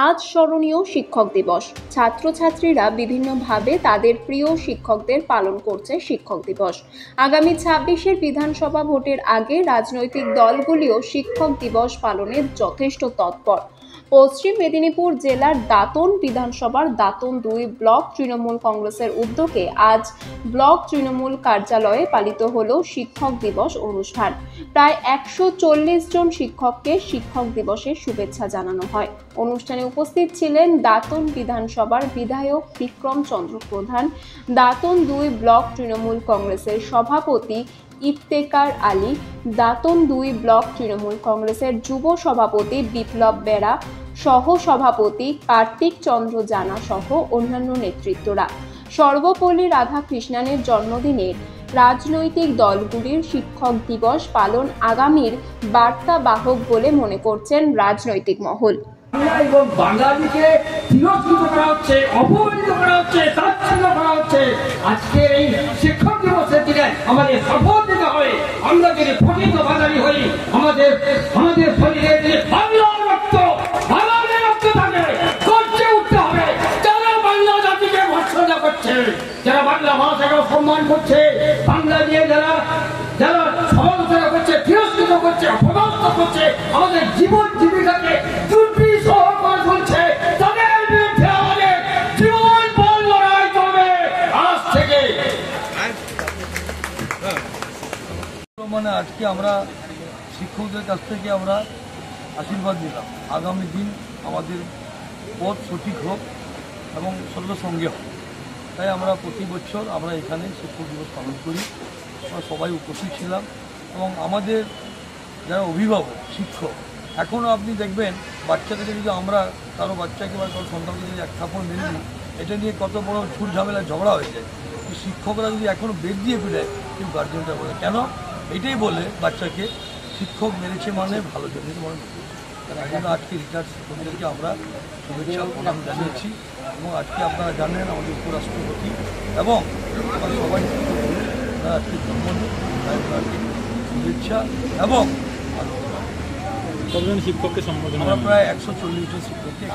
আজ স্মরণীয় শিক্ষক দিবস। ছাত্রছাত্রীরা বিভিন্নভাবে তাদের প্রিয় শিক্ষকদের পালন করছে শিক্ষক দিবস। আগামী ২৬-এর বিধানসভা ভোটের আগে রাজনৈতিক দলগুলিও শিক্ষক দিবস পালনে যথেষ্ট তৎপর। পশ্চিম মেদিনীপুর জেলার দাঁতন বিধানসভার দাঁতন ২ ব্লক তৃণমূল কংগ্রেসের উদ্যোগে আজ ব্লক তৃণমূল কার্যালয়ে পালিত হল শিক্ষক দিবস অনুষ্ঠান। প্রায় ১৪০ জন শিক্ষককে শিক্ষক দিবসের শুভেচ্ছা জানানো হয়। অনুষ্ঠানে উপস্থিত ছিলেন দাঁতন বিধানসভার বিধায়ক বিক্রম চন্দ্র প্রধান, দাঁতন ২ ব্লক তৃণমূল কংগ্রেসের সভাপতি ইফতেকার আলী, দাঁতন ২ ব্লক তৃণমূল কংগ্রেসের যুব সভাপতি বিপ্লব বেরা, সহ সভাপতি কার্তিক চন্দ্র জানা সহ অন্যান্য নেতৃত্বরা। সর্বপল্লী রাধাকৃষ্ণনের জন্মদিনের রাজনৈতিক দলগুলির শিক্ষক দিবস পালন আগামীর বার্তাবাহক বলে মনে করছেন রাজনৈতিক মহল। এবং বাঙালিকে তিরস্কৃত করা হচ্ছে, অপমানিত করা হচ্ছে, তাচ্ছিল্য করা হচ্ছে। আজকে এই শিক্ষক দিবসের দিনে আমাদের শপথ নিতে হবে, আমরা যদি প্রকৃত বাঙালি হই, আমাদের শরীরে যে বাংলার রক্ত থাকে গর্জে উঠতে হবে। যারা বাংলা জাতিকে ভর্ৎসনা করছে, যারা বাংলা ভাষাকে সম্মান করছে, বাংলা নিয়ে যারা সমালোচনা করছে, তিরস্কৃত করছে, অপদস্থ করছে, আমাদের জীবন জীবিকাকে মানে আজকে আমরা শিক্ষকদের কাছ থেকে আমরা আশীর্বাদ নিলাম, আগামী দিন আমাদের পথ সঠিক হোক এবং সঙ্গে হোক। তাই আমরা প্রতি বছর আমরা এখানে শিক্ষক দিবস পালন করি। আমরা সবাই উপস্থিত ছিলাম এবং আমাদের যারা অভিভাবক শিক্ষক, এখনও আপনি দেখবেন বাচ্চাদেরকে যদি আমরা কারো বাচ্চাকে বা কারো সন্তানকে যদি এক থাপ্পড় মেরে দিই, এটা নিয়ে কত বড় ঝুট ঝামেলা ঝগড়া হয়ে যায়। শিক্ষকরা যদি এখনও বেগ দিয়ে ফিরায়, কেউ গার্জেনটা বলে কেন, এটাই বলে বাচ্চাকে শিক্ষক মেরেছে মানে ভালো জন্য মনে করছে। তাই জন্য আজকে রিটায়ার্ড শিক্ষকদেরকে আমরা শুভেচ্ছা প্রণাম জানিয়েছি। এবং আজকে আপনারা জানেন আমাদের উপরাষ্ট্রপতি এবং আমার সবাই আজকে জন্মদিন, তাই ওনাকে শুভেচ্ছা এবং কতজন শিক্ষককে সম্বোধন, আমরা প্রায় ১৪০ জন শিক্ষককে